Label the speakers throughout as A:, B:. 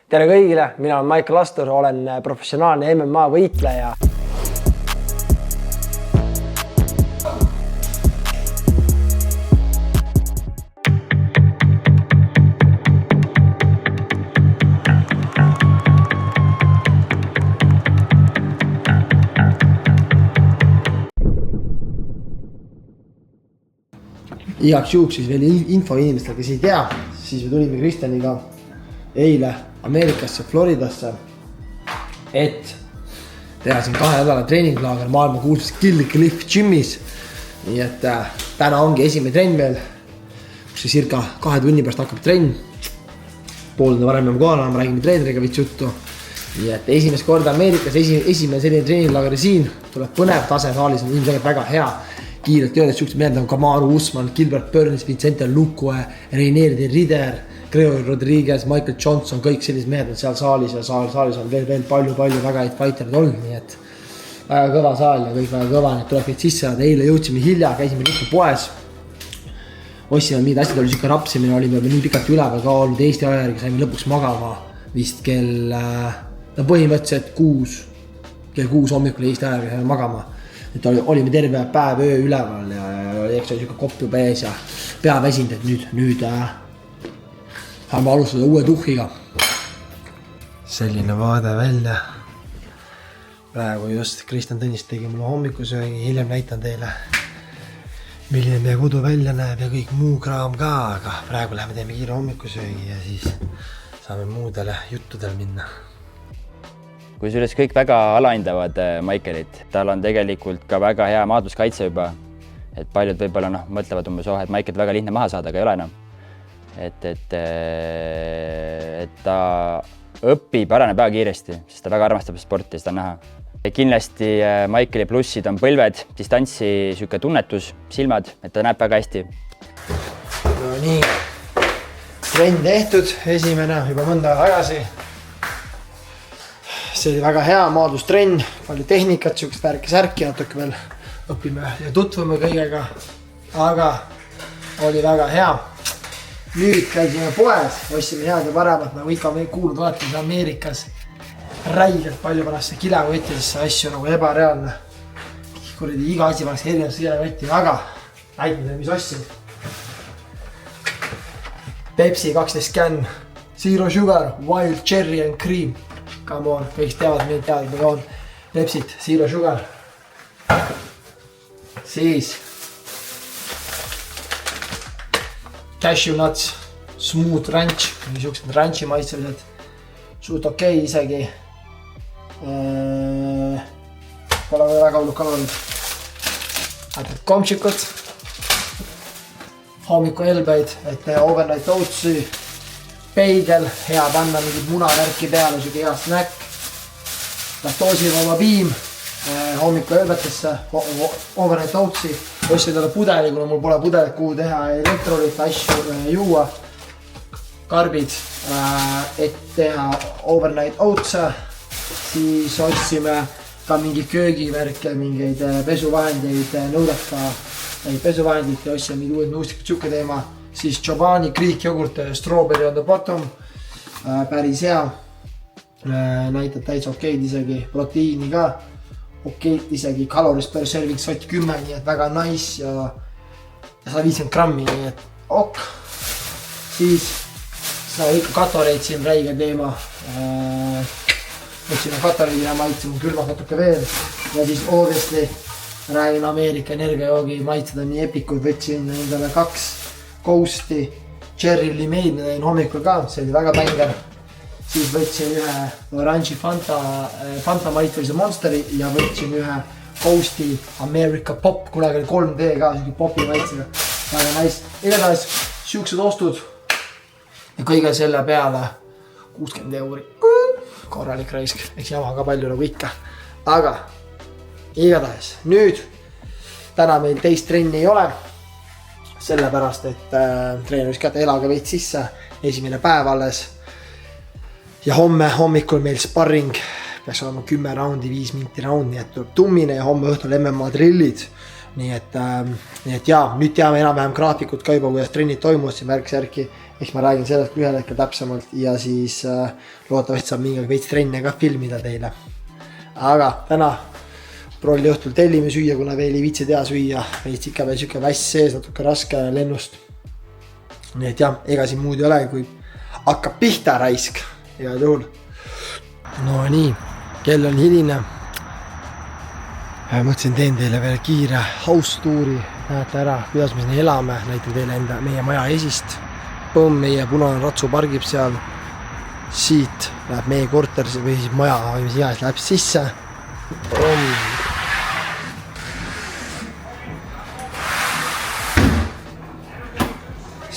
A: Tere kõigile, mina olen Michael Astor, olen professionaalne MMA võitleja. Igaks juhuks siis veel info inimestel, kes ei tea, siis me tulime Kristjaniga eile Ameerikasse, Floridasse, et teha siin 2 nädala treeninglaager maailma kuulsus Kill Cliff Gymis. Nii et täna ongi esimene trenn veel, kus see circa 2 tunni pärast hakkab trenn. Poolne varem me kohal olema, räägime treeneriga veits juttu. Nii et esimest korda Ameerikas, esimene selline treeninglaager siin, tuleb põnev tase, saalis on ilmselt väga hea. Kiirelt tööd, et siuksed mehed nagu Kamaru Usman, Gilbert Burns, Vicente Luque, Reinier de Rider, Gregory Rodriguez, Michael Johnson, kõik sellised mehed on seal saalis ja saalis on veel palju väga häid fighterid olnud, nii et väga kõva saal ja kõik väga kõva, need tuleb kõik sisse saada. Eile jõudsime hilja, käisime kõik poes, ostsime mingid asjad, oli siuke rapsimine, olime nii pikalt üleval ka olnud Eesti aja järgi, saime lõpuks magama vist kell põhimõtteliselt kell 6 hommikul Eesti aja järgi saime magama. Et olime terve päev öö üleval ja eks oli siuke kopp juba ees ja pea väsinud, et nüüd saame alustada uue tuhhiga. Selline vaade välja. Praegu just Kristjan Tõnist tegi mulle hommikusöögi, hiljem näitan teile, milline meie kodu välja näeb ja kõik muu kraam ka, aga praegu läheme teeme kiire hommikusöögi ja siis saame muudele juttudel minna.
B: Kui süles kõik väga alahindavad Michaelit, tal on tegelikult ka väga hea maadluskaitse juba. Et paljud võibolla mõtlevad umbes, et Michaelit väga lihtne maha saada, aga ei ole enam. Et ta õpib areneb väga kiiresti, sest ta väga armastab sporti ja seda näha. Kindlasti Michaeli plussid on põlved, distantsi süke tunnetus, silmad, et ta näeb väga hästi.
A: No nii, trenn tehtud, esimene juba mõnda tagasi. See oli väga hea maadlustrenn, palju tehnikat, siukest värki-särki, natuke veel õpime ja tutvume kõigega, aga oli väga hea. Nüüd käisime poes, ostsime head ja paremat, nagu ikka kuulud olete Ameerikas. Räigelt palju pannakse kilekotidesse asju nagu ebareaalne. Kuradi iga asi pannakse erinevast kilekotti, aga näitame, mis ostsin. Pepsi 12 can, Zero Sugar, Wild Cherry and Cream. Come on, kõik teavad, meid teavad, mida on Pepsit, Zero Sugar. Siis Cashew Nuts, Smooth Ranch, niisugused ranchi maitselised, suht okei isegi. Pole väga hullu kalorid. Ätad komšikud, hommiku helbeid, et overnight oatsi, peigel, hea panna mingid munavärki peale, siuke hea snack. Laktoosivaba piim, hommiku helbetesse, overnight oatsi. Ostsin talle pudeli, kuna mul pole pudelit kuhu teha elektrolit, asju juua. Karbid, et teha overnight oatse. Siis ostsime ka mingi köögivärke, mingeid pesuvahendeid, nõudaka pesuvahendid ja ostsime mingi uued nuustikud, siuke teema. Siis Chobani Greek jogurt, strawberry on the bottom, päris hea, näitab täitsa okeid isegi, proteiini ka, okeid isegi, calories per serving sott 10, nii et väga nice ja 150 grammi, nii et ok. Siis seda ikka katoreid siin räige teema, võtsime katoreid ja maitsime külmad natuke veel ja siis obviously räägin Ameerika energiajoogi, maitsed on nii epikud, võtsin endale 2 Ghosti, Cherry Limeid, ma tegin hommikul ka, see oli väga bänger. Siis võtsin ühe oranži Fanta maitvelise Monsteri ja võtsin ühe Ghosti America Pop, kunagi oli 3D ka, siuke popi maitsega. Väga nice. Igatahes siuksed ostud ja kõige selle peale 60 €. Korralik raisk, eks jama ka palju nagu ikka. Aga igatahes nüüd, täna meil teist trenni ei ole. Sellepärast, et treeneris kätte elaga veid sisse, esimene päev alles. Ja homme hommikul meil sparring, peaks olema 10 raundi, 5 minti raund, nii et tuleb tummine ja homme õhtul MMA drillid. nii et jaa, nüüd teame enam-vähem graafikut ka juba, kuidas trennid toimuvad siin märksärki. Eks ma räägin sellest ühel hetkel täpsemalt ja siis loodetavasti saab mingi veits trenne ka filmida teile. Aga täna prolli õhtul tellime süüa, kuna veel ei viitsi tea süüa. Veits ikka veel siuke väss sees, natuke raske lennust. Nii et jah, ega siin muud ei ole, kui hakkab pihta raisk. Head juhul. No nii, kell on hiline. Mõtlesin, teen teile veel kiire house tuuri. Näete ära, kuidas me siin elame. Näitan teile meie maja esist. Põmm, meie punane ratsu pargib seal. Siit läheb meie korter või siis maja või mis iganes läheb sisse. Põmm.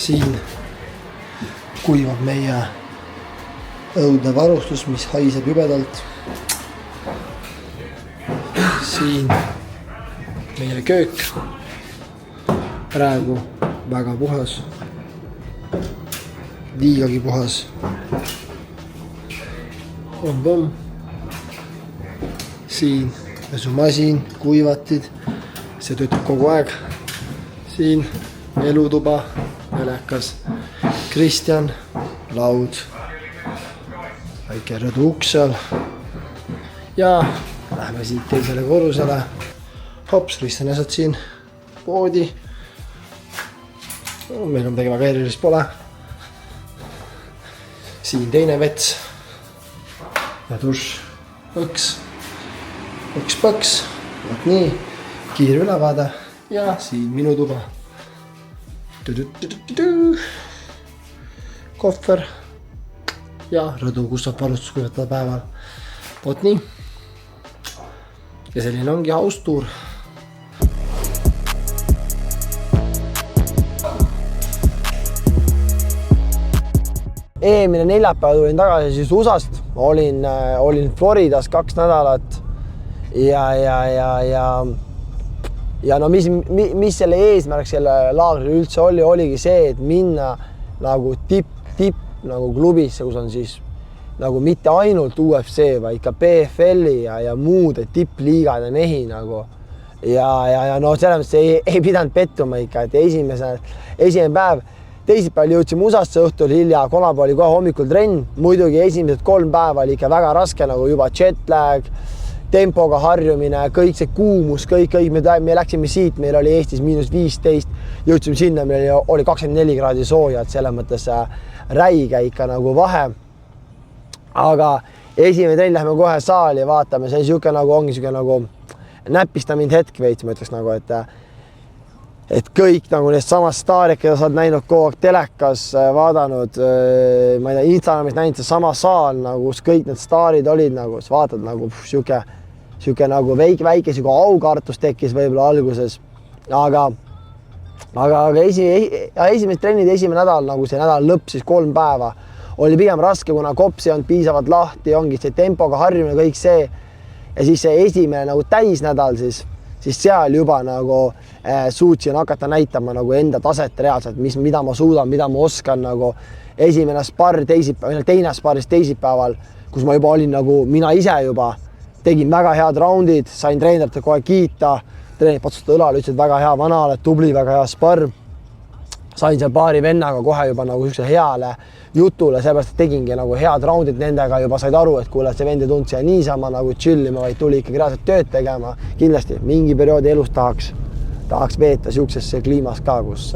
A: Siin kuivab meie õudne varustus, mis haiseb jubedalt. Siin meie köök. Praegu väga puhas. Liigagi puhas. Põmm. Siin pesumasin, kuivatid. See töötab kogu aeg. Siin elutuba. Telekas, Kristjan, laud, väike rõdu uks seal ja lähme siit teisele korrusele. Hops, Kristjan asjad siin poodi. Meil on midagi väga erilist pole. Siin teine vets ja duš, põks, võt nii, kiire ülevaade ja siin minu tuba. Kohver ja rõdu, kus saab varustus kuivatada päeval. Vot nii. Ja selline ongi house tuur. Eelmine neljapäev tulin tagasi siis USAst. Olin Floridas 2 nädalat ja no mis selle eesmärk selle laagri üldse oligi see, et minna nagu tipp nagu klubisse, kus on siis nagu mitte ainult UFC, vaid ka PFL-i ja muude tippliigade mehi nagu. Ja no selles mõttes ei pidanud pettuma ikka, et esimene päev, teisipäeval jõudsime USAsse õhtul hilja, kolmapäeval oli kohe hommikul trenn, muidugi esimesed 3 päeva oli ikka väga raske, nagu juba jetlag, tempoga harjumine, kõik see kuumus, kõik, me läksime siit, meil oli Eestis -15, jõudsime sinna, meil oli 24 kraadi sooja, et selles mõttes räige ikka nagu vahe. Aga esimene trenn lähme kohe saali ja vaatame, see siuke nagu ongi siuke nagu näpista mind hetk veits, ma ütleks nagu, et kõik nagu neist samast staarid, keda sa oled näinud kogu aeg telekas, vaadanud, ma ei tea, Instagramis näinud see sama saal, nagu, kus kõik need staarid olid, nagu, siis vaatad nagu siuke nagu väike siuke aukartus tekkis võib-olla alguses, aga esimesed trennid, esimene nädal, nagu see nädal lõpp, siis 3 päeva, oli pigem raske, kuna kops ei olnud piisavalt lahti, ongi see tempoga harjumine, kõik see, ja siis see esimene nagu täisnädal siis seal juba nagu suutsin hakata näitama nagu enda taset reaalselt, mida ma suudan, mida ma oskan nagu esimene spar teine sparris teisipäeval, kus ma juba olin nagu mina ise juba, tegin väga head roundid, sain treenerite kohe kiita, treenerid patsutada õlale, ütlesid väga hea vana, oled tubli, väga hea spar. Sain seal paari vennaga kohe juba nagu heale jutule, seepärast tegingi nagu head roundid nendega, juba said aru, et kuule, see vend ei tundnud siia niisama nagu chillima, vaid tuli ikkagi reaalselt tööd tegema. Kindlasti mingi perioodi elus tahaks veeta siuksesse kliimas ka, kus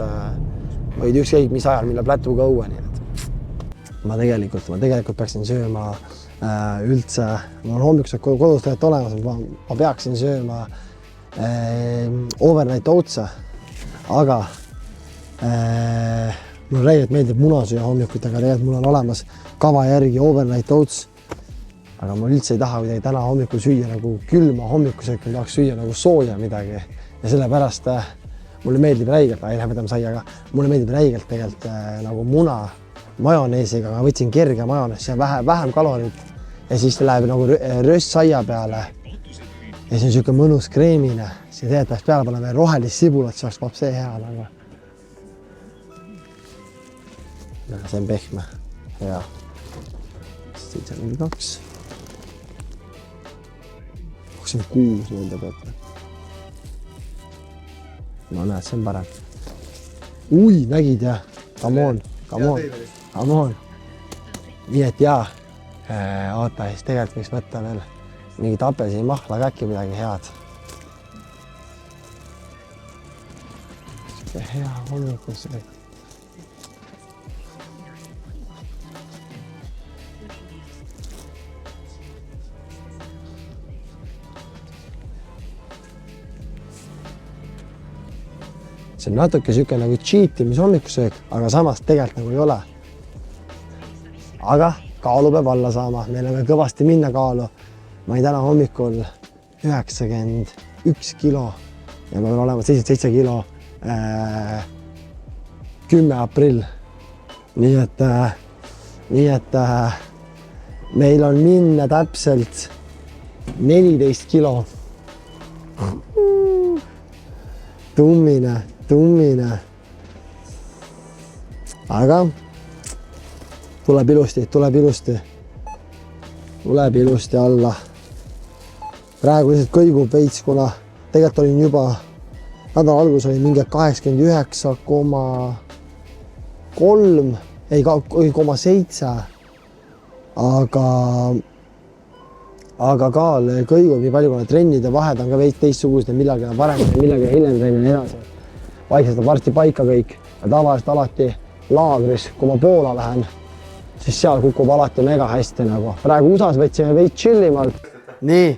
A: võid ükskõik mis ajal minna plätuga õue. Ma tegelikult peaksin sööma üldse, mul on hommikused kodus tegelikult olemas, ma peaksin sööma overnight oats'e, aga mul räigelt meeldib munasööja hommikuid, aga tegelikult mul on olemas kava järgi overnight oats. Aga ma üldse ei taha kuidagi täna hommikul süüa nagu külma hommikusööki, ma tahaks süüa nagu sooja midagi. Ja sellepärast mulle meeldib räigelt, mulle meeldib räigelt tegelikult nagu muna majoneesiga, aga võtsin kerge majonees ja vähem kalorit ja siis läheb nagu röstsaia peale. Ja see on siuke mõnus kreemine, siin tegelikult peaks peale panna veel rohelist sibulat, see oleks see hea nagu. See on pehme, hea. 7.02. 26 nende pealt. ma näen, see on parem. Ui, nägid jah? Come on. Nii et jaa, oota, siis tegelikult võiks võtta veel mingi apelsini mahla ka äkki midagi head. Siuke hea hommikus. See on natuke siuke nagu cheatimis hommikusöök, aga samas tegelikult nagu ei ole. Aga kaalu peab alla saama, meil on veel kõvasti minna kaalu. Ma olin täna hommikul 91 kilo ja ma pean olema 77 kilo 10 aprill. Nii et meil on minna täpselt 14 kilo. Tummine. Aga tuleb ilusti alla. Praegu lihtsalt kõigub veits, kuna tegelikult olin juba nädala algus oli mingi 89,3, ei 0,7, aga kaal kõigub nii palju, kuna trennide vahed on ka veits teistsugused ja millalgi on parem ja millalgi hiljem trennina edasi. Vaikselt on varsti paika kõik ja tavaliselt alati laagris, kui ma Poola lähen, siis seal kukub alati mega hästi nagu. Praegu USAs võtsime veits chillimalt. Nii,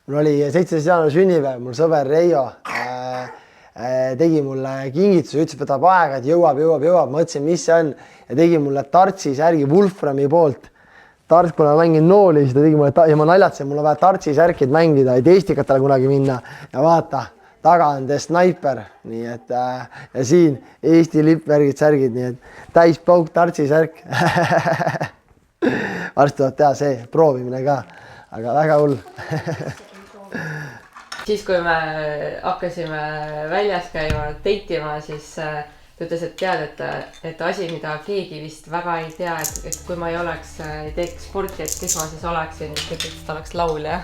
A: mul oli 17. jaanuari sünnipäev, mul sõber Reijo tegi mulle kingituse, ütles, et võtab aega, et jõuab. Ma mõtlesin, mis see on ja tegi mulle Tartsi särgi Wolframi poolt. Tarts, kuna ma mängin nooli, siis ta tegi mulle ja ma naljatsen, mul on vaja Tartsi särkid mängida, et Eestikatele kunagi minna ja vaata, taga on The Sniper, nii et ja siin Eesti lippvärgid, särgid, nii et täis pauk Tartsi särk. Varsti tuleb teha see proovimine ka, aga väga hull.
C: Siis, kui me hakkasime väljas käima, teitima, siis ta ütles, et tead, et asi, mida keegi vist väga ei tea, et kui ma ei teeks sporti, et kes ma siis oleksin, et ta oleks laulja.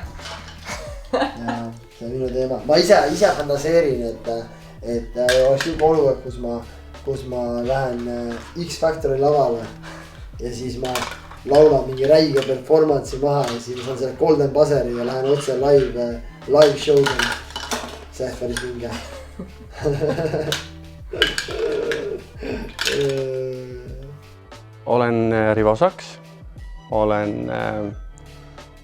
A: Jaa, see on minu teema. Ma ise fantaseerin, et oleks juba olukord, kus ma lähen X-Factori lavale ja siis ma laulan mingi räige performance'i maha ja siis ma saan selle Golden Buzzeri ja lähen otse live show'ga. See on päris minge.
D: Olen Rivo Saks, olen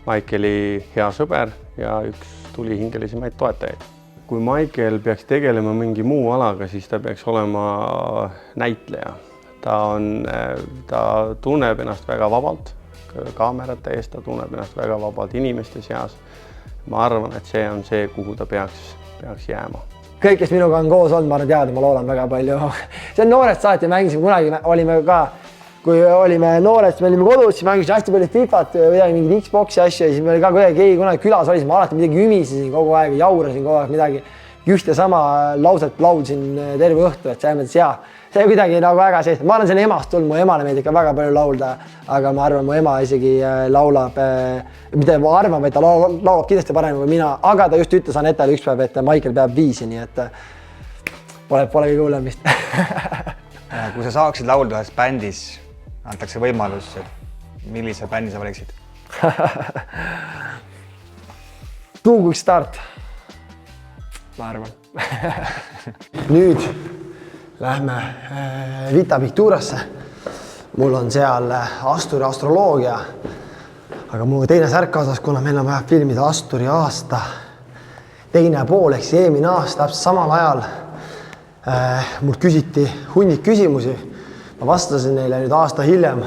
D: Maikeli hea sõber ja üks tulihingelisemaid toetajaid. Kui Maikel peaks tegelema mingi muu alaga, siis ta peaks olema näitleja. Ta tunneb ennast väga vabalt kaamerate eest, ta tunneb ennast väga vabalt inimeste seas. Ma arvan, et see on see, kuhu ta peaks jääma.
A: Kõik, kes minuga on koos olnud, ma arvan teada, ma loodan väga palju. See on noorest saati, mängisime kunagi, kui olime noored, siis me olime kodus, siis mängisime hästi palju Fifat või mingid Xboxi asju ja siis me oli ka keegi kunagi külas oli, siis ma alati midagi ümisesin kogu aeg, jaurasin kogu aeg midagi. Just ja sama lauset laulsin terve õhtu, et selles mõttes jaa, see kuidagi nagu väga sees. Ma olen selle emast tulnud, mu emale meeldib ka väga palju laulda, aga ma arvan, mu ema isegi laulab, mitte ma arvan, vaid ta laulab kindlasti parem kui mina, aga ta just ütles Anetale üks päev, et Maikel peab 5, nii et pole kõige hullem vist.
E: Kui sa saaksid laulda ühes bändis, antakse võimalus, et millise bändi sa valiksid?
A: Tuuguks start, ma arvan. Nüüd lähme Vita Picturasse. Mul on seal Asturi astroloogia, aga mul on teine särk kaasas, kuna meil on vaja filmida Asturi aasta. Teine pool, ehk see eelmine aasta, täpselt samal ajal mul küsiti hunnik küsimusi. Ma vastasin neile nüüd aasta hiljem.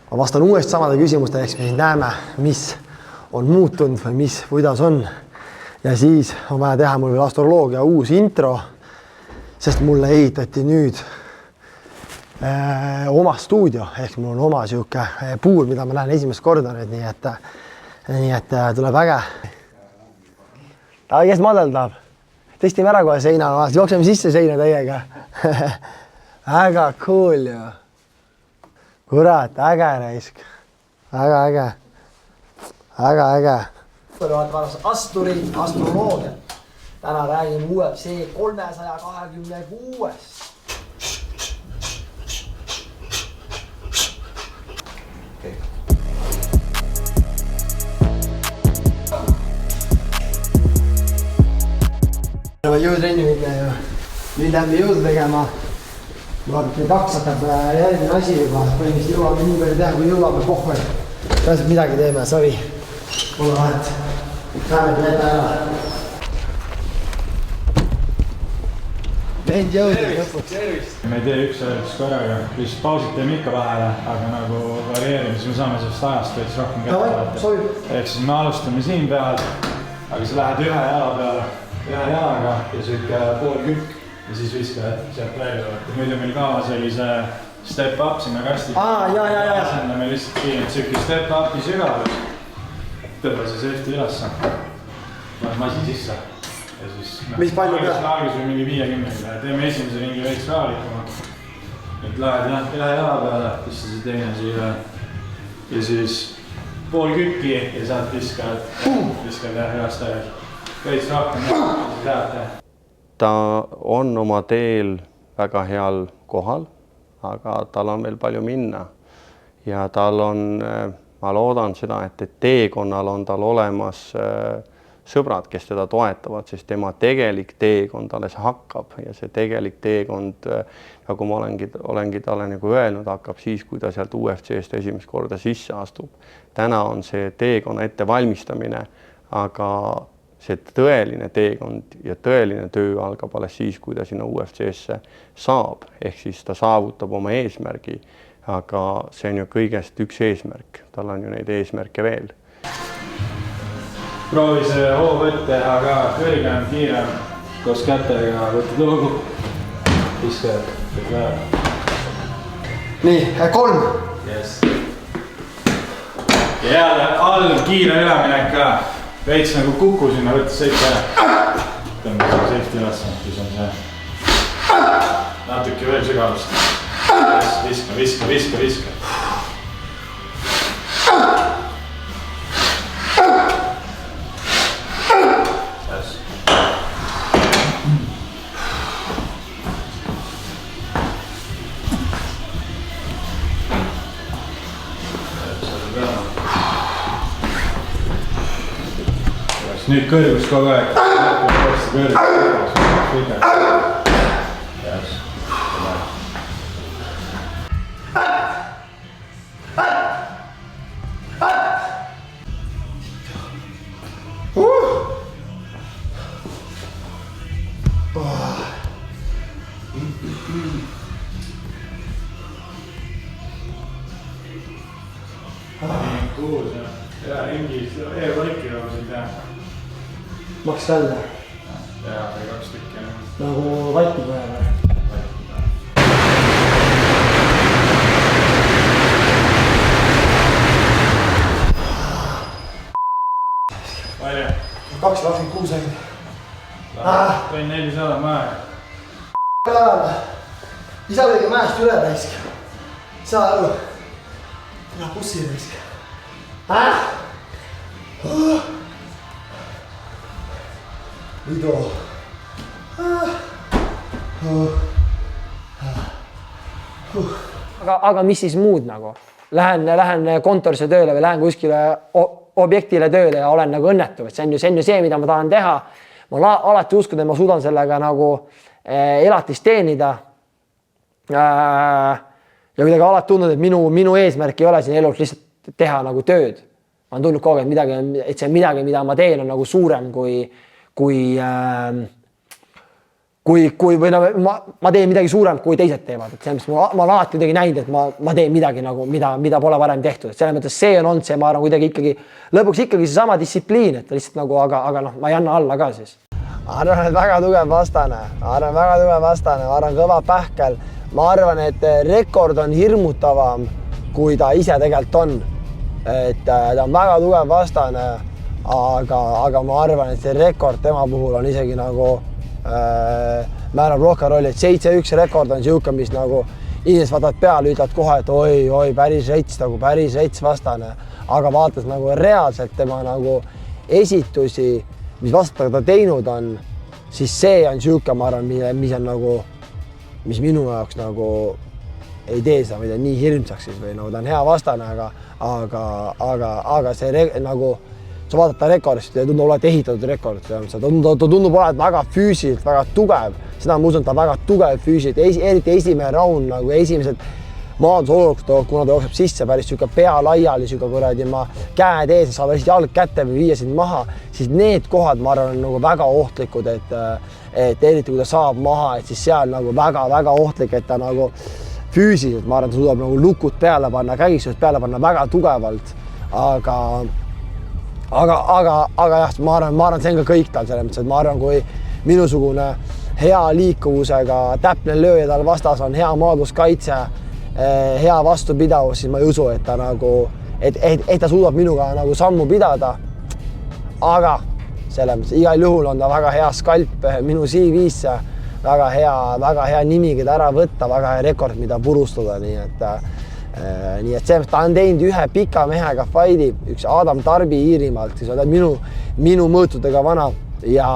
A: Ma vastan uuesti samade küsimuste, ehk me näeme, mis on muutunud või mis, kuidas on. Ja siis on vaja teha mul veel astroloogia uus intro, sest mulle ehitati nüüd oma stuudio, ehk mul on oma siuke puul, mida ma näen esimest korda nüüd, nii et tuleb äge. Kes madeldab? Testime ära kohe seina, jookseme sisse seina täiega. Väga cool ju. Kurat, äge raisk. Väga äge. Asturi astroloogia. täna räägime UFC 326-st. Jõutrenni minna ju. Nüüd läbi jõudu tegema. Vaadake, 2 hakkab järgmine asi juba. Põhimõtteliselt jõuame nii palju teha, kui jõuame pohve. Tähendab midagi teeme, savi. Pole vahet. Läheme jätta ära. Vend jõudis lõpuks.
F: Me ei tee üks harjutus korraga, lihtsalt pausid teeme ikka vahele, aga nagu varieerime, siis me saame sellest ajast veits rohkem kätte võtta. Ehk siis me alustame siin peal, aga sa lähed ühe jala peale, ühe jalaga ja siuke pool kükk ja siis viskad sealt välja. Muidu meil kavas oli see step up sinna kasti. Asendame lihtsalt kiirelt siuke step upi sügavus. Tõmba see safety ülesse. Pane masi sisse. Ja siis algus või mingi 50-ga. Teeme esimese ringi veits raalikuma. Et lähed ühe jala peale, tõsta see teine siia. Ja siis pool kükki ja saad viskad ühest ajal. Veits rohkem teate.
D: Ta on oma teel väga heal kohal, aga tal on veel palju minna. Ja tal on, ma loodan seda, et teekonnal on tal olemas sõbrad, kes teda toetavad, sest tema tegelik teekond alles hakkab ja see tegelik teekond, nagu ma olengi talle nagu öelnud, hakkab siis, kui ta sealt UFC-st esimest korda sisse astub. Täna on see teekonna ettevalmistamine, aga see tõeline teekond ja tõeline töö algab alles siis, kui ta sinna UFC-sse saab, ehk siis ta saavutab oma eesmärgi, aga see on ju kõigest üks eesmärk, tal on ju neid eesmärke veel.
F: Proovi see hoovõtt teha ka kõrgem, kiirem, koos kätega, võtta tõugu, viskad, kõik läheb.
A: Nii, 3.
F: Yes. Ja jälle all kiire üleminek ka, veits nagu kuku sinna, võtta seipi ära. Tõmba see seipi üles, siis on see natuke veel sügavust. Viska. Nüüd kõrgus kogu aeg. Kuus ja ringis e-vaiki siin teha.
A: Maks välja.
F: Jaa, või 2 tükki.
A: Nagu vaikipäe või?
F: Palju?
A: 2.26 äkki.
F: Võin 400 maja.
A: Päevale. Isa lõige mäest üle raisk. Saa aru. Lähe bussi raisk. Lido.
G: Aga mis siis muud nagu? Lähen kontorisse tööle või lähen kuskile objektile tööle ja olen nagu õnnetu. See on ju see, mida ma tahan teha. Ma alati uskun, et ma suudan sellega nagu elatist teenida. Ja kuidagi alati tundnud, et minu eesmärk ei ole siin elus lihtsalt teha nagu tööd. Ma olen tundnud kogu aeg, et see midagi, mida ma teen, on nagu suurem kui ma teen midagi suuremat, kui teised teevad. Et selles mõttes ma olen alati kuidagi näinud, et ma teen midagi, nagu, mida pole varem tehtud. Et selles mõttes see on olnud see, ma arvan, kuidagi ikkagi, lõpuks ikkagi see sama distsipliin, et lihtsalt nagu, aga noh, ma ei anna alla ka siis. Ma arvan, et väga tugev vastane. Ma arvan, kõva pähkel. Ma arvan, et rekord on hirmutavam, kui ta ise tegelikult on. Et ta on väga tugev vastane, aga ma arvan, et see rekord tema puhul on isegi nagu määrab rohkem rolli, et 7-1 rekord on siuke, mis nagu inimesed vaatavad peale, ütled kohe, et oi, päris rets vastane, aga vaatad nagu reaalselt tema nagu esitusi, mis vastaga ta teinud on, siis see on sihuke, ma arvan, mis on nagu, mis minu jaoks nagu ei tee seda, mida nii hirmsaks siis või nagu ta on hea vastane, aga see nagu sa vaatad ta rekordist ja tundub olevat ehitatud rekord, ta tundub olevat väga füüsiliselt, väga tugev, seda ma usun, et ta väga tugev füüsiliselt, eriti esimene raund nagu esimesed maandusolukord, kuna ta jookseb sisse päris sihuke pea laiali, sihuke kuradi käed ees, saab lihtsalt jalg kätte või viia sind maha, siis need kohad, ma arvan, on nagu väga ohtlikud, et eriti kui ta saab maha, et siis seal nagu väga-väga ohtlik, et ta nagu füüsiliselt, ma arvan, ta suudab nagu lukud peale panna, kägistused peale panna väga tugevalt, aga jah, ma arvan, see on ka kõik tal selles mõttes, et ma arvan, kui minusugune hea liikuvusega täpne lööja tal vastas on hea maadluskaitse, hea vastupidavus, siis ma ei usu, et ta nagu, et ta suudab minuga nagu sammu pidada. Aga selles mõttes igal juhul on ta väga hea skalp minu CV-sse, väga hea nimi, keda ära võtta, väga hea rekord, mida purustada, nii et see, ta on teinud ühe pika mehega fighti, üks Adam Tarbi Iirimaalt, kes on minu mõõtudega vana ja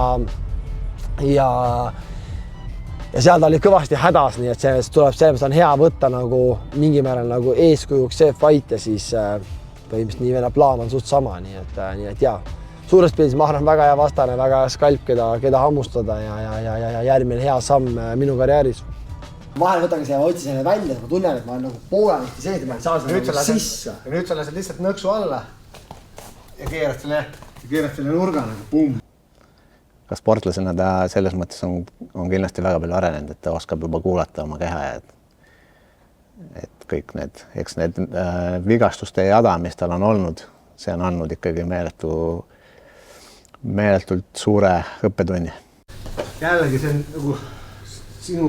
G: seal ta oli kõvasti hädas, nii et selles mõttes on hea võtta nagu mingi määral nagu eeskujuks see fight ja siis põhimõtteliselt nii vene plaan on suht sama, nii et jaa. Suures pildis ma arvan väga hea vastane, väga hea skalp, keda hammustada ja järgmine hea samm minu karjääris. Vahel võtangi see ja otsin selle välja, ma tunnen, et ma olen nagu poolenisti sees, ma ei saa seda nagu sisse.
A: Ja nüüd sa lased lihtsalt nõksu alla ja keerad selle nurga nagu pum.
H: Ka sportlasena ta selles mõttes on kindlasti väga palju arenenud, et ta oskab juba kuulata oma keha ja et kõik need vigastuste jada, mis tal on olnud, see on andnud ikkagi meeletult suure õppetunni.
A: Jällegi see on nagu sinu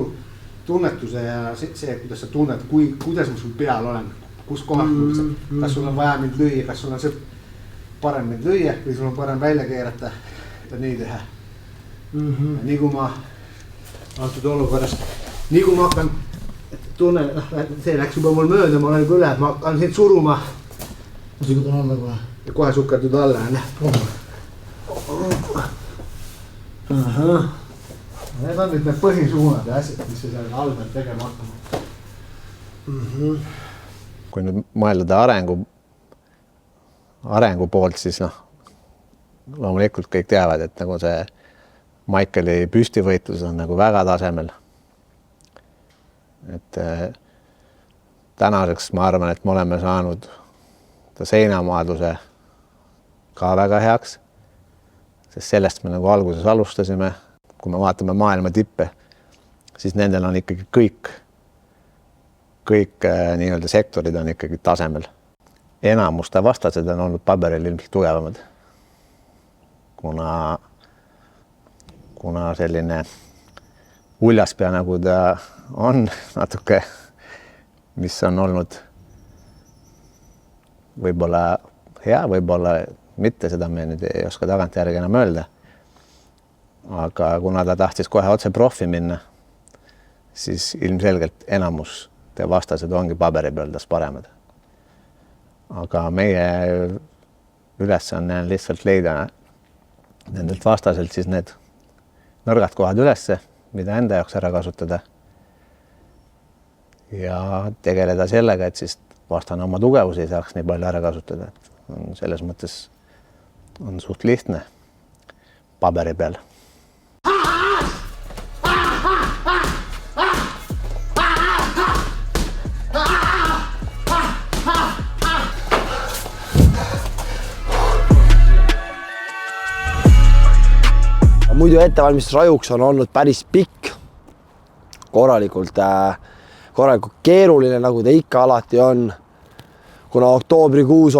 A: tunnetuse ja see, kuidas sa tunned, kuidas ma sul peal olen, kus kohas kas sul on vaja mind lüüa, kas sul on see parem mind lüüa või sul on parem välja keerata ja nii teha. Nii kui ma antud olukorras, nii kui ma hakkan tunnen, see läks juba mul mööda, ma olen üle, et ma hakkan sind suruma. Ma sukerdun alla kohe. Ja kohe sukerdud alla, Need on nüüd need põhisuunad ja asjad, mis sa seal all pead tegema hakkama.
H: Kui nüüd mõelda arengu poolt, siis loomulikult kõik teavad, et nagu see Michaeli püstivõitlus on nagu väga tasemel. Et tänaseks ma arvan, et me oleme saanud ta seinamaadluse ka väga heaks, sest sellest me nagu alguses alustasime. Kui me vaatame maailma tippe, siis nendel on ikkagi kõik nii-öelda sektorid on ikkagi tasemel. Enamuste vastased on olnud paberil ilmselt tugevamad, kuna selline uljaspea nagu ta on natuke, mis on olnud võib-olla hea, võib-olla mitte, seda me nüüd ei oska tagantjärgi enam öelda. Aga kuna ta tahtis kohe otse profi minna, siis ilmselgelt enamus te vastased ongi paberi peal tast paremad. Aga meie ülesanne on lihtsalt leida nendelt vastaselt siis need nõrgad kohad ülesse, mida enda jaoks ära kasutada ja tegeleda sellega, et siis vastane oma tugevusi ei saaks nii palju ära kasutada. Selles mõttes on suht lihtne paberi peal.
G: Muidu ettevalmistus rajuks on olnud päris pikk, korralikult keeruline, nagu ta ikka alati on. Kuna oktoobri lõpus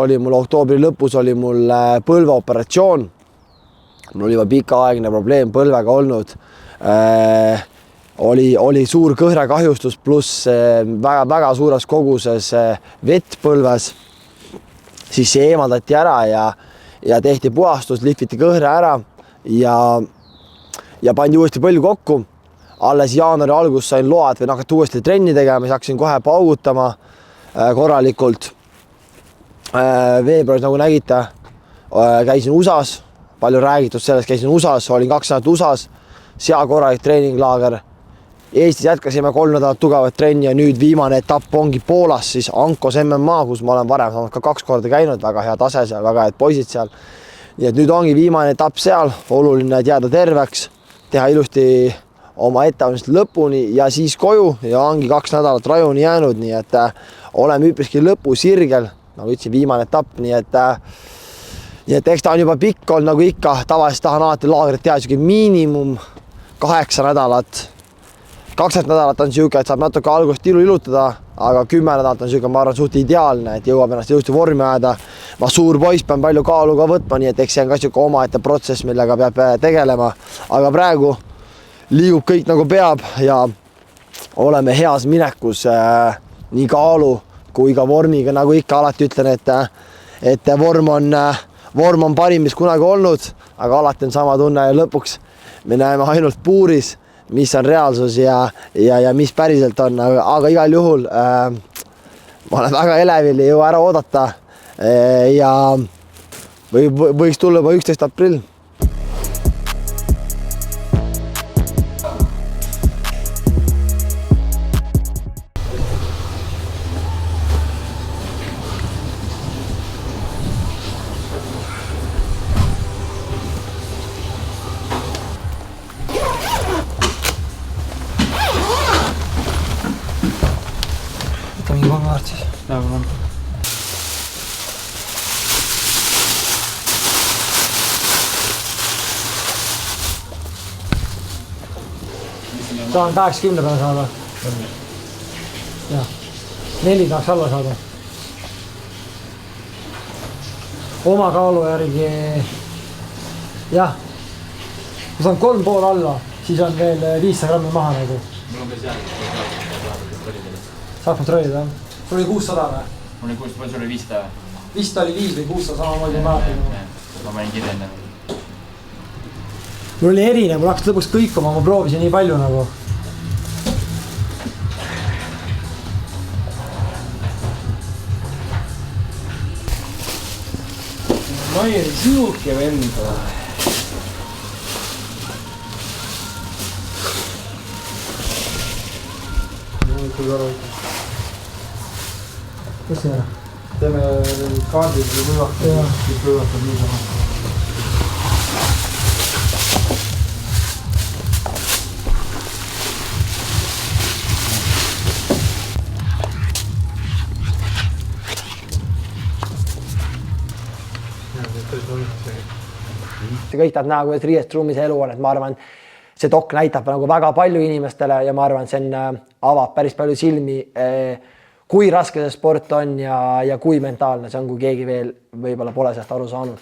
G: oli mul põlveoperatsioon, mul oli juba pikaaegne probleem põlvega olnud, oli suur kõhrakahjustus pluss väga suures koguses vett põlves, siis see eemaldati ära ja tehti puhastus, lihviti kõhra ära ja pandi uuesti põlv kokku. Alles jaanuari algus sain load või hakati uuesti trenni tegema, siis hakkasin kohe paugutama korralikult. Veebruaris, nagu nägite, käisin USAs, palju räägitud sellest, käisin USAs, olin 2 nädalat USAs,
A: seal korralik treeninglaager. Eestis jätkasime 3 nädalat tugevat trenni ja nüüd viimane etapp ongi Poolas siis Ankos MMA, kus ma olen varem saanud ka 2 korda käinud, väga hea tase seal, väga head poisid seal. Nii et nüüd ongi viimane etapp seal, oluline, et jääda terveks, teha ilusti oma ettevalmist lõpuni ja siis koju ja ongi 2 nädalat rajuni jäänud, nii et oleme üpriski lõpusirgel, nagu ütlesin, viimane etapp, nii et eks ta on juba pikk olnud, nagu ikka, tavaliselt tahan alati laagrit teha miinimum 8 nädalat. 20 nädalat on siuke, et saab natuke algust ilutada, aga 10 nädalat on siuke, ma arvan, suht ideaalne, et jõuab ennast ilusti vormi ajada. Ma suur poiss pean palju kaalu ka võtma, nii et eks see on ka siuke omaette protsess, millega peab tegelema. Aga praegu liigub kõik nagu peab ja oleme heas minekus nii kaalu kui ka vormiga, nagu ikka alati ütlen, et vorm on parim, mis kunagi olnud, aga alati on sama tunne ja lõpuks me näeme ainult puuris, mis on reaalsus ja mis päriselt on, aga igal juhul ma olen väga elevil ja jõua ära oodata ja võiks tulla juba 11. aprill.
G: Tahan 80 peale saada. Ja. 4 tahaks alla saada. Oma kaalu järgi. Jah. Kui saan 3,5 alla, siis on veel 500 grammi maha nagu.
B: Mul on ka seal.
G: Saab kontrollida. Sul oli 600 või?
B: Mul oli 600, sul oli 500.
G: Vist oli 5 või 600 samamoodi mäletan.
B: Ma panin kirjendanud.
G: Mul oli erinev, mul hakkas lõpuks kõikuma, ma proovisin nii palju nagu.
F: Ma ei siuke vend.
G: Kus see on?
F: Teeme kaardid või võivatab niisama.
G: See kõik tahab näha, kuidas riiesturuumis elu on, et ma arvan, see dok näitab nagu väga palju inimestele ja ma arvan, see avab päris palju silmi, kui raske see sport on ja kui mentaalne see on, kui keegi veel võib-olla pole sellest aru saanud.